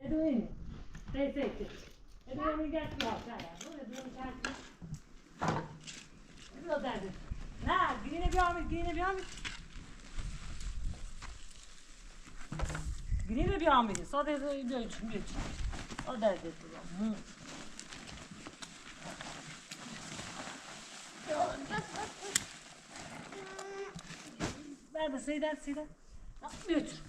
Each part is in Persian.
Edwin, sei. Edwin mi gel ya sana. Bu Edwin çarptı. Ne o derdi? Na, gine bir amir. Gine bir amir. Sadece öyle çünkü. O derdi bu. Ver de Seyden. Götür.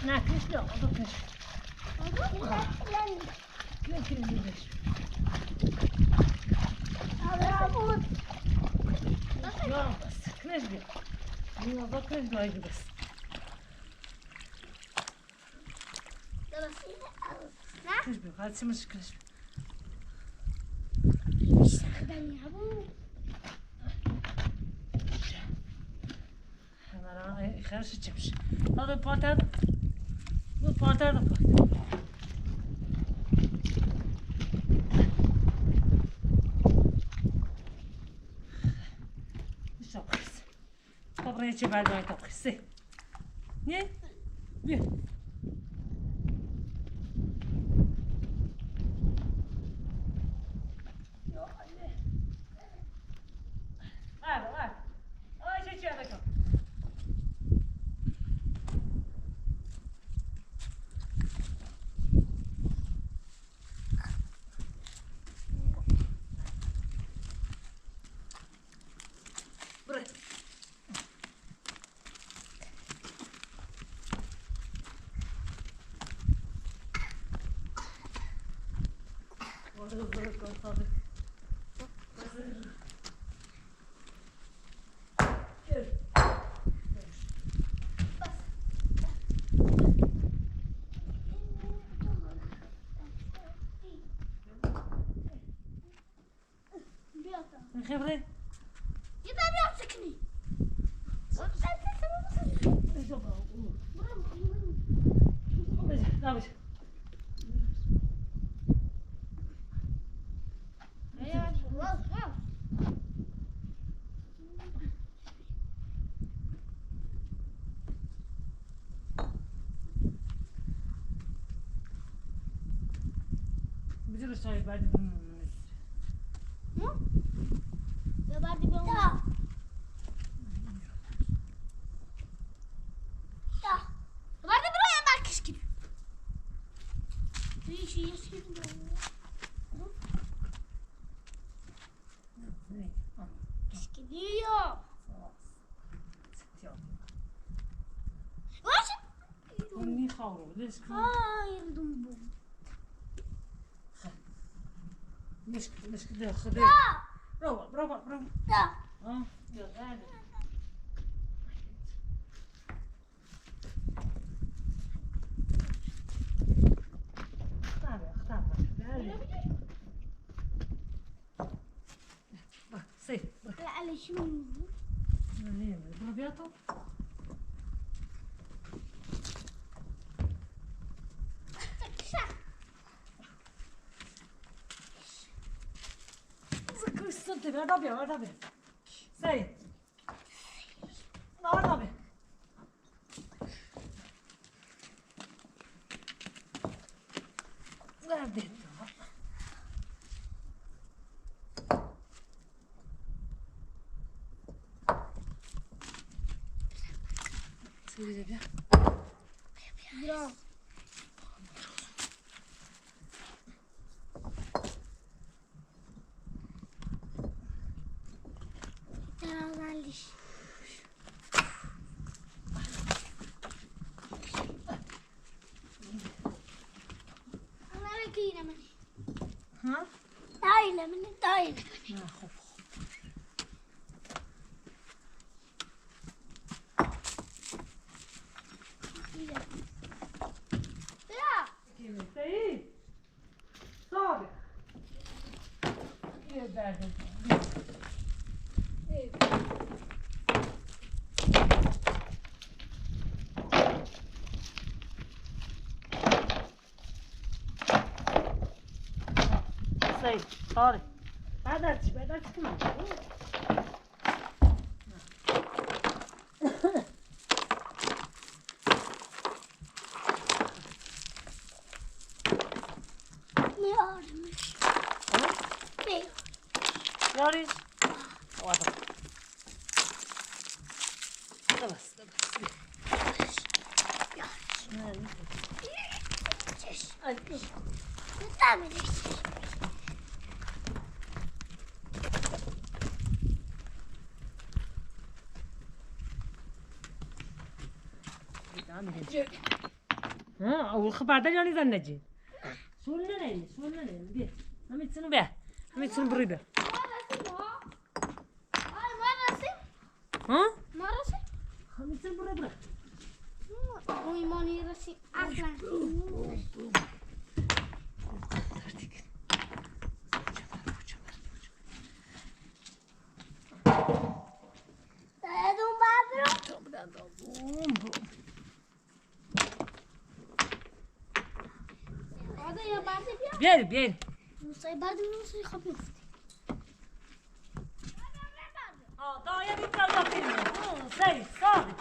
Ne kış yok, o da kış. Kış. Bravo. Yok, kış yok. Yok, da kış yok gibiyiz. Kış yok, hadi şimdi kış. Ben ya bu. Hemen her şey çıkmış. Hadi parter. Bu parter de koy. Şapkası. Kabraya çeberdi ay kapısı. Ne? Bir. Var. Ay çeçiyor da kal. Buraya. Orada hızlı konuşalım. Gel. خبره Yeter bir sıkını. ne yapacağız? Bize de çay verdi. Ya ben de bir onu. Ben de buraya bak kış gibi. Bir şey yaşayayım da. Kış gidiyor. Ni خاورو ليش Hayır dumbu. مش كده خدي برافو Da. ها يلا اختار bak sey bak لا شو ne برافياتو Sıkışsın ver tabii. Sey. Ver tabii. Nerede? Söyle bir. Ya. Güzelmiş. Onlara giyinemem. Ha? Dailemini. Ha, hop. ساری بعد از چی؟ بعد از چی کنم؟ میارمش یاریش؟ واضح بس اول خبردار یعنی زن نجی سول نه بیا همین بیا همین بری بیا ها همین بری بیا ایمانی رسیم اصلا بیاید موسای بعد موسای خواب میفتی دایا بیتر داخل سری صافی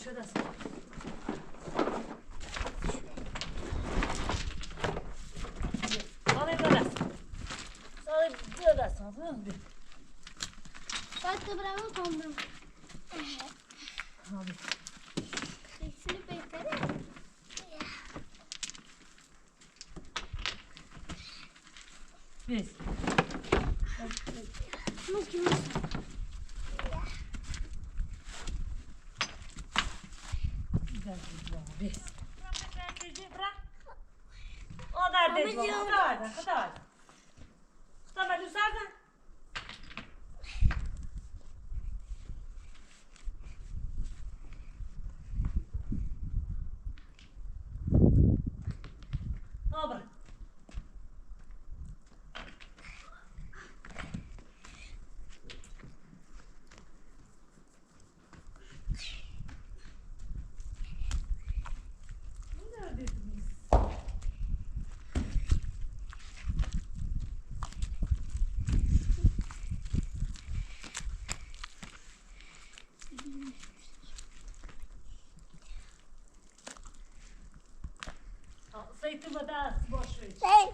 شده است سالی دو دست باید تو برم و کام برم سالی خیلی بهتره بیست بیست o derdi bu kadar ben düzeldim Dobra. Zeytin ders boş ver. Hey.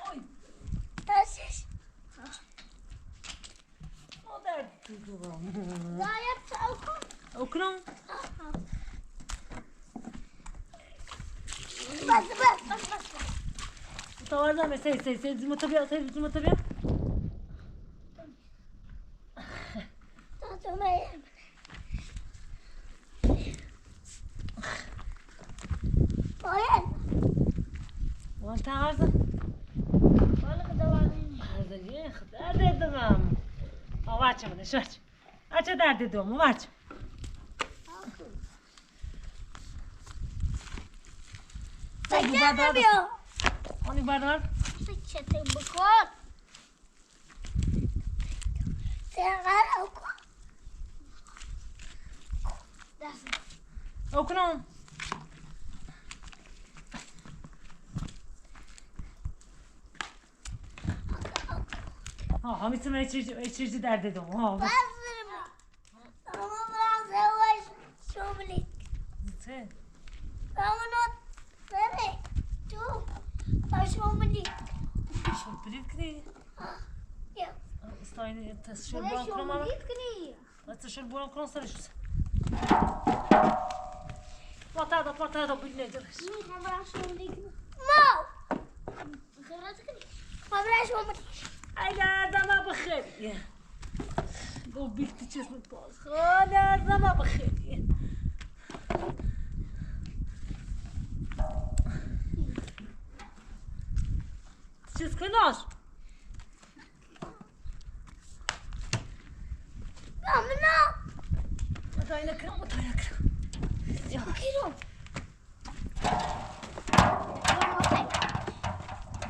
Oy. Nasıl? O derdi çocuğum. Gayet oku. Okuyun. Bas. Tavardan mı? Say. Zımatabıya. Tatmayayım. Bayan. وانت عارضة؟ Balık da var. عارضة ايه درد الدمام واچه منه شوچ اچه درد دومو واچه Beklemiyor. Onu bardar Sıçratı bakın. سرقه اوکو دست اوکنم ها همین من چیزی درد دادم ها بس اما برام زواج شمالی چه اما بره تو شمالی شو برید کنی یا استاین تشکیل بان کنم اما کنی تشکیل بان کنم سرش پاتا بینه درش میخوام برام شمالی کنی ما خیرات کنی ما برام شمالی اگر دما بخیر گو بیختی چشمت باز خدا دما بخیر چیز کناش نه متای نکرم یا کیلو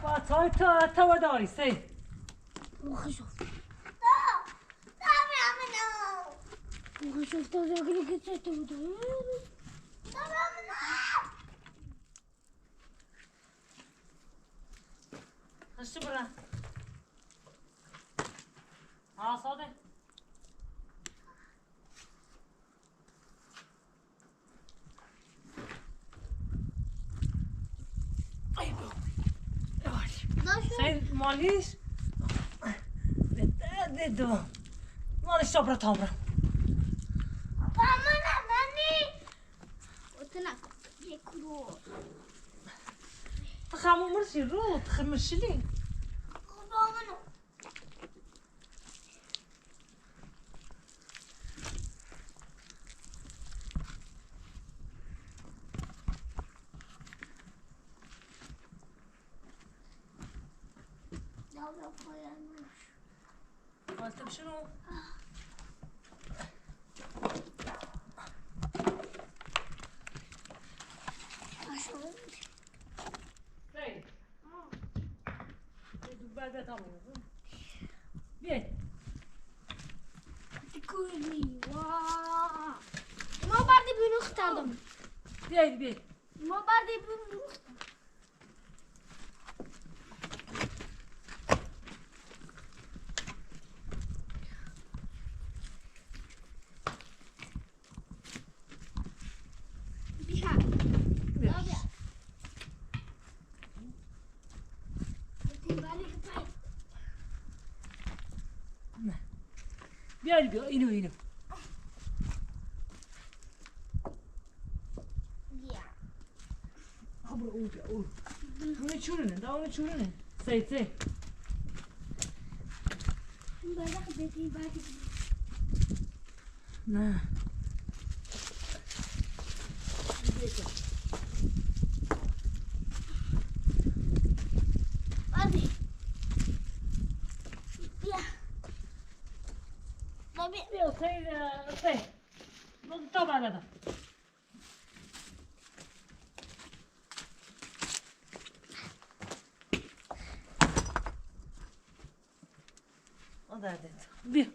با تا داری سی وخشوف وخشوف تو زاكلي كنت تبدو خش برا صادق ای بابا سید مالیش ده دو مالیش تا برا تامرا ماما نانی وتنك يكرو تخامو مرشي رو تخمشلي ماما دولة فيانوش قلت بشنو سيد بعد تامرا بيه تكوني واو ما بعد بنختارهم بيه ما بعد بنختار بيها بيه بيه اینو Abra outra. Não é churene, dá uma churene. Sei. Não. Eu sei. Não estou nada. Odadit. Bir.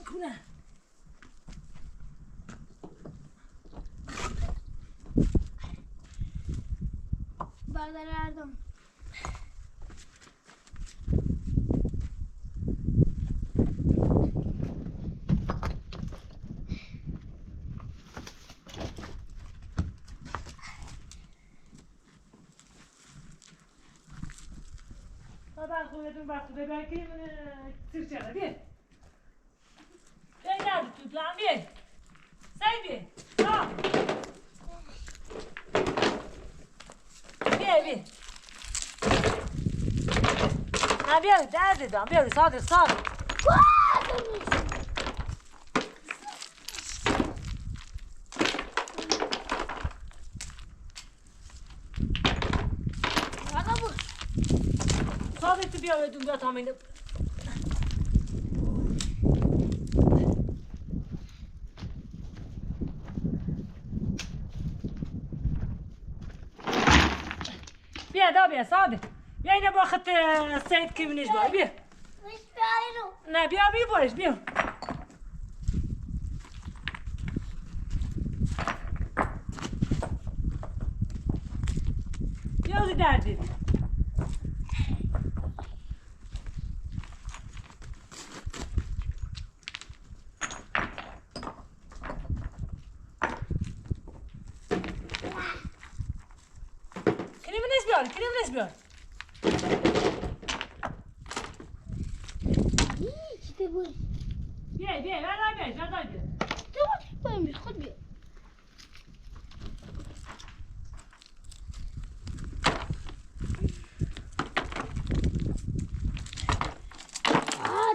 Kuna. Bağlarlardım. Ben koydum baktı da belki Türkçe'de bir. Ben geldim tutlan bir. Sen bir. Tamam. Bir. Ha bir derdi de bir sadık. Bana bu. بیا بدون بیا تا مینه بیا دا بیا ساده بیا اینه با خط سید کیمینش بار بیا نه بیا بیا بارش بیا بیا اوزی دردی کریمینش بیار بیا بیا بردار بیا خود بیا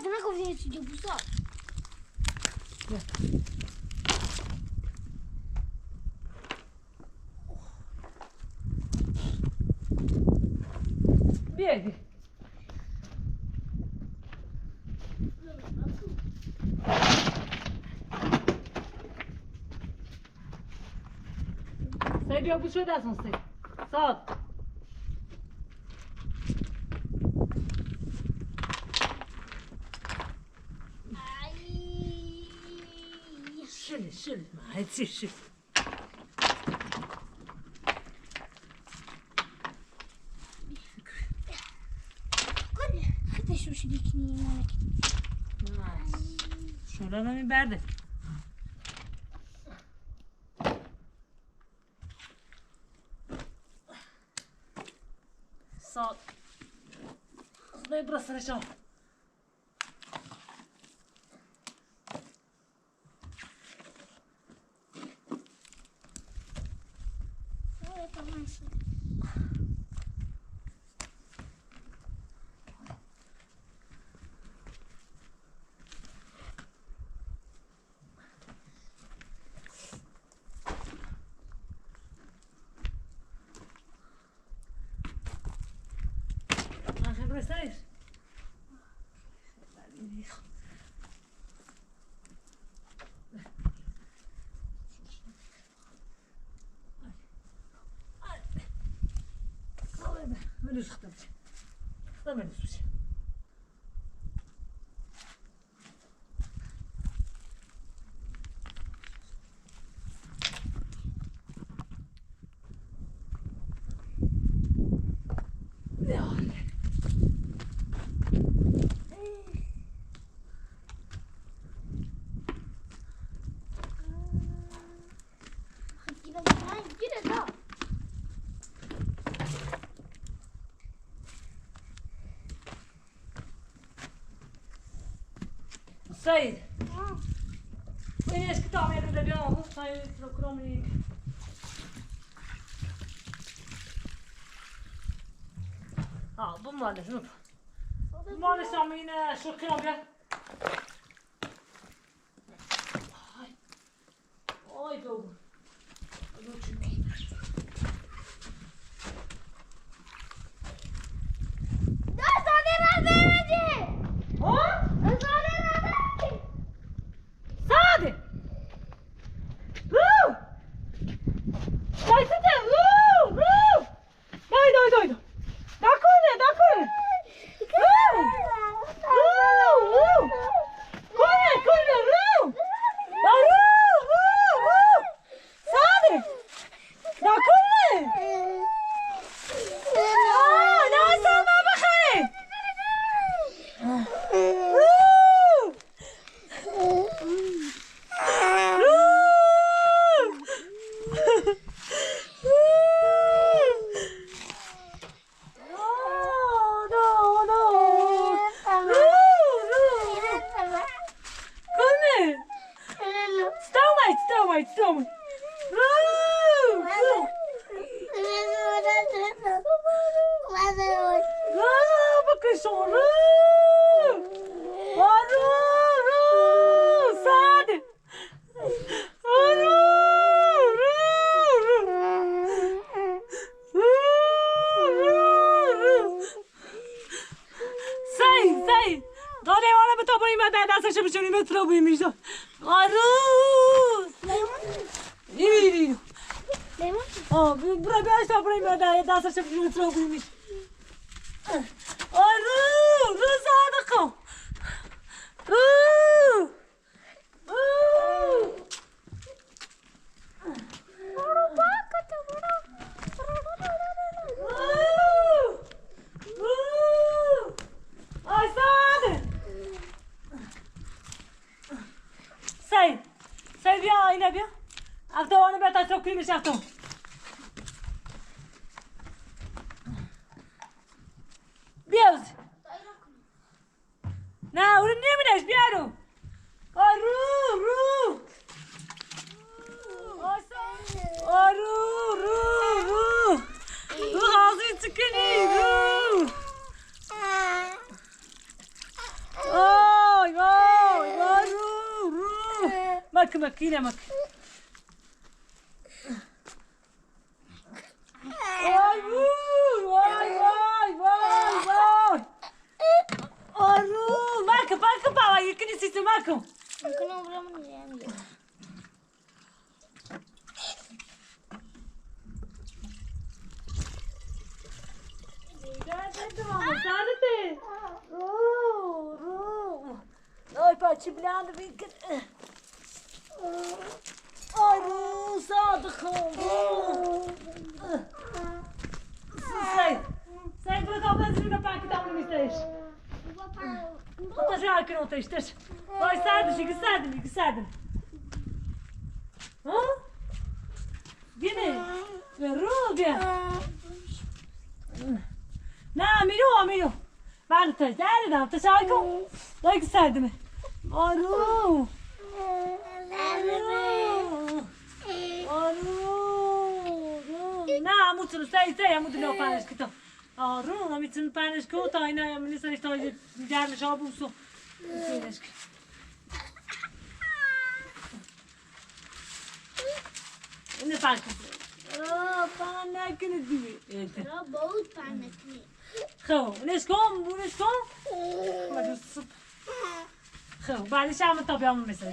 ده نگفتی یه چیزی بوسا بیا بیا سعی بیا بوس شده از اون سعی ساد شل ما هتسي شل خطش رو شدیکنی شولا رو میبرده ساد خدای برسنشم برسنش منوش ختم منوش سعید این اسکی تا میرم بیام سعید رو کرامی bu maalesef yok. Maalesef ama yine şokuyum gel. Ay. Ay doğru. Dur çünkü. Sade. Dai sete. Dai. D'accordo. Stop. Bakın sonra. Sade. داره والا به تو بریم در دستش بشونیم مترو بیمیشم آروز اینو برای بیاش تا بریم در دستش بشونیم مترو بیمیش آروز رو زاده کن سعید بیا اینه بیا افتوانه بیا تا سکری میشه افتوان بیاوز نه اونو نمیدهش بیا رو رو حاضر چکنی رو مک اینه مک مک بابا یکنی سیستم مکم Oi, paci blando vinket. Oi, صادقم. Sai per cá mas não para que tá no mistérios. Tá já que não tens, tens. Vai sai. Hã? Viene. Verruga. Não, amigo. Vai tá, dá, tá já com. Vai que sai de mim. آروم نه همونطور سعی همونطور نو پنش کتا آروم همیتون پنش کن تا اینا همونی سرش تا گرمش ها بوسو سینش کن اینه پنش کن پن نکنه دیگه बहुत पान नकली خب اینش کن خب بعدش هم تا بیامون مثل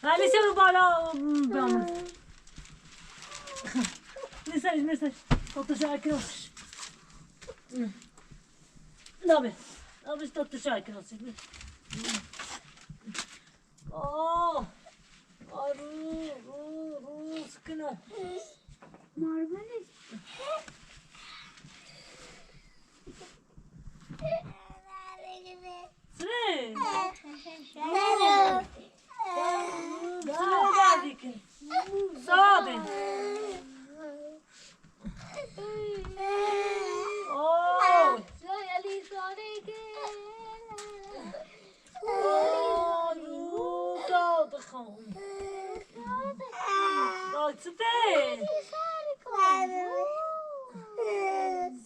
بعدش رو بالا بیامون مثل تو شاکی روش نابش تو شاکی روش رو سکنو ماربل سره ساده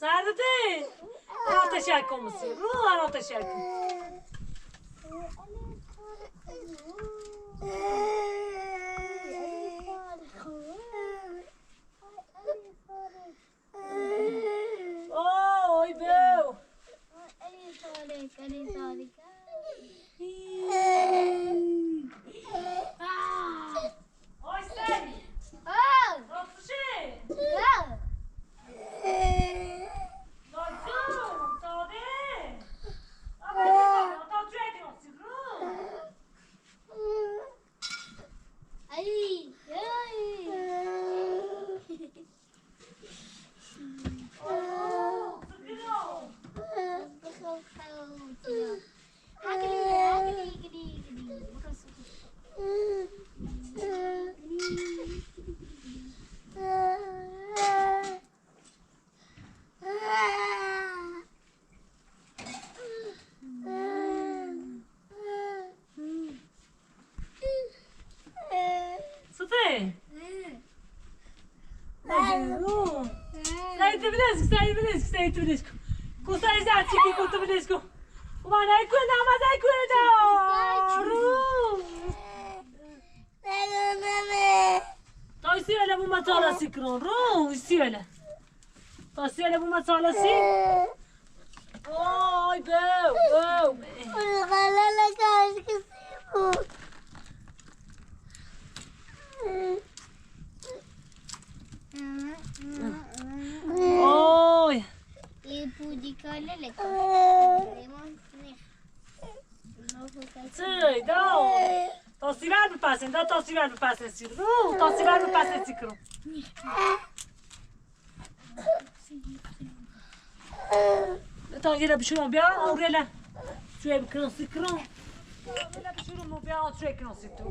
سرده تشکر میسی رو تشکر اوی بیو Stai tedesco. Cosa hai dato che conto tedesco? Ma dai quella, ma dai quella. Dai sì, la bomba tola si cron. Ro, sì la. Dai sì, la bomba tola si. وای بو الغلالة كاش كسيبو وای يبو دي كالا لك چی داو تاسیبر بپسین دا تاسیبر بپسین سیر رو تاسیبر بپسین سیکرو تا یه بشورم بیا اوریلا شوی بکرن سیکرو اوریلا بشورم بیا شوی بکرن سیکرو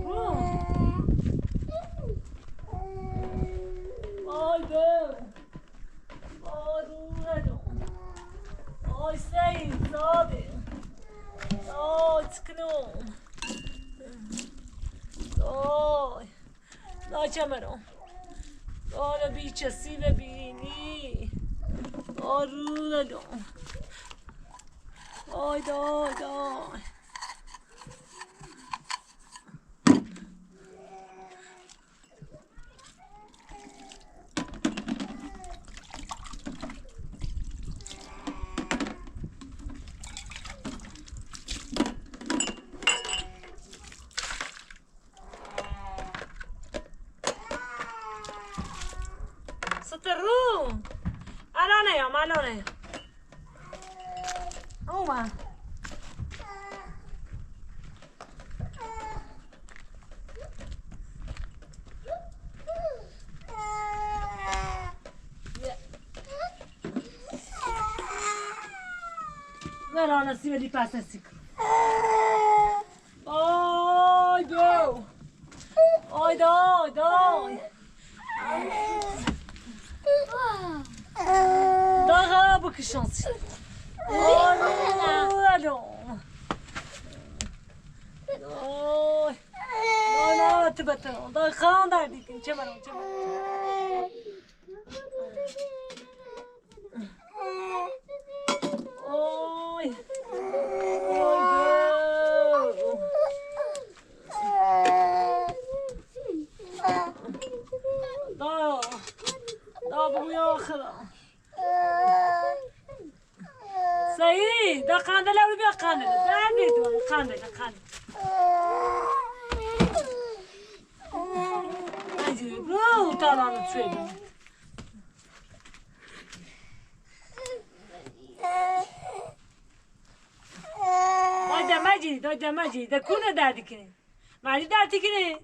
آی بو آی رو آی سید زاده آی تکنم آی چمرم آی بیچه سی ببینی آرو دادم آی دای سترو الانه اومد الان سیبلی پس سیکر آی دو آی دای داغا بکشانسی الان نه تبتن دای خان دردی کن چه برام آی دا بوی آخرم سعید دا قندل رو بیا قندل قندل اینجوری برو تارانو چوی بید دای مجید دا کونه دردی کنی مجید دردی کنی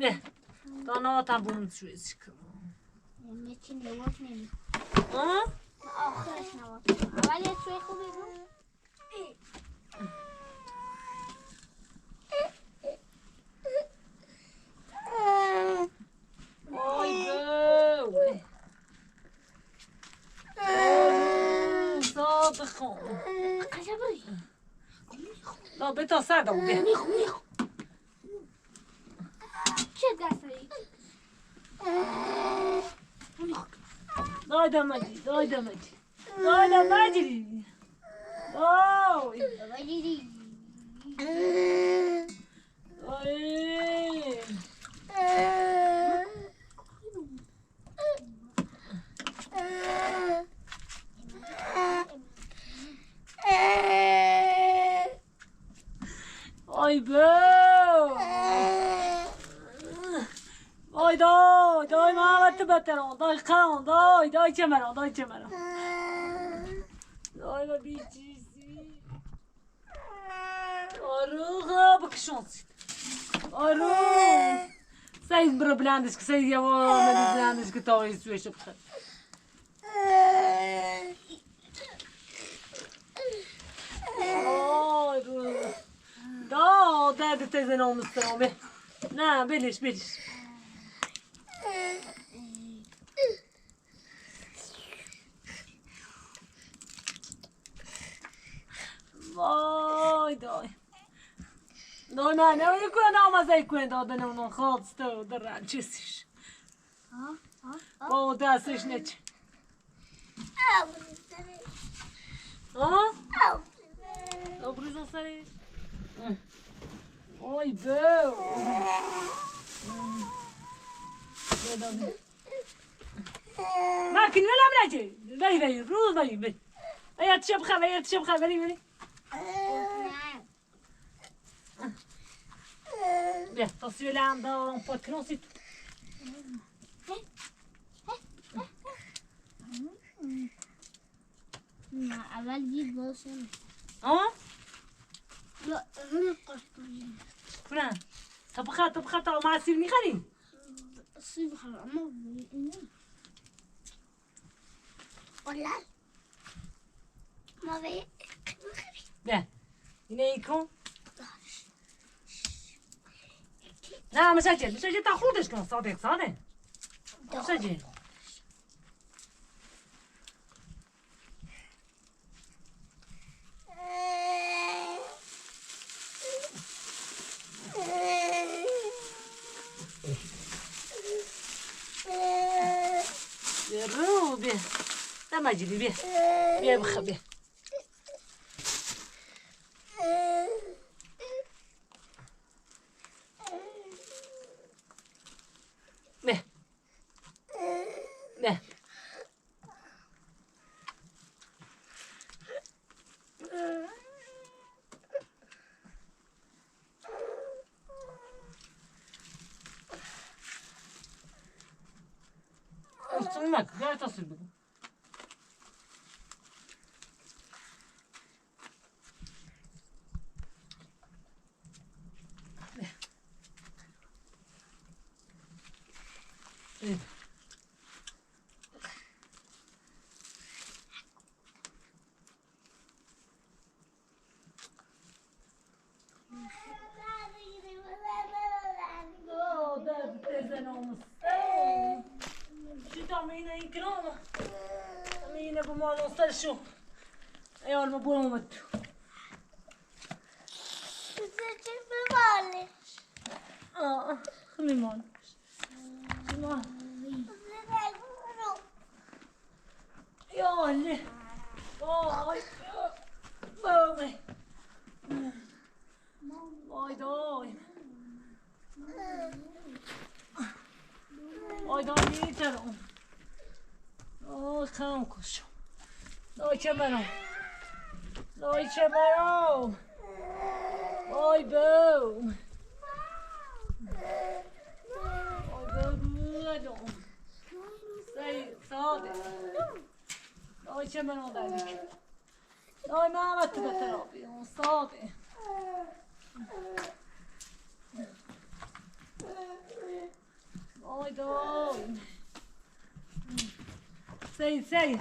نه دانا تا بون شوی سیکرم متين نوات نمی ها آخرش نوات اول یه سوی خوبی بود وای بو صاد خون قشبری لا بتا سرده بوده میخو چه دستی دای مجید دای آی بو آی دای محمد بتران دای خان دای چمران دای با بیچیزی آرو خواب کشانسید آرو سعید برو بلندش که سعید یوان ملی بلندش که تاوی سویش بخد آرو درد تیزه نامسترامه نه بلیش وای دای من نمیکنه آمازه کنه دادن اونو خواستو درن چیزیش با دستش نچه ها؟ آبروزون سرش Oj, bö. لكن ولا ملاجي بي روز بي هيا تشبخه هيا تشبخه بري bien attention là dans pot que non c'est tout أول جيب بوسم ها لا هنا قصدي فلان طبخه مع سيبني خلي صيف ما ولا ما في bien ينيكم لا مسجل تاخذش كان صادق مسجل رو بيه لا ما جدي بيه بخ بيه بيه بيه استناك لا تصل بكم شو ايوه المبوره ممت خلي مالك يا اللي باي باي باي داي باي داي میترم تمام کشم دای چه برام وای بو بودم ساده دای چه برام داری دای محمد تو بترابی ساده وای دای سی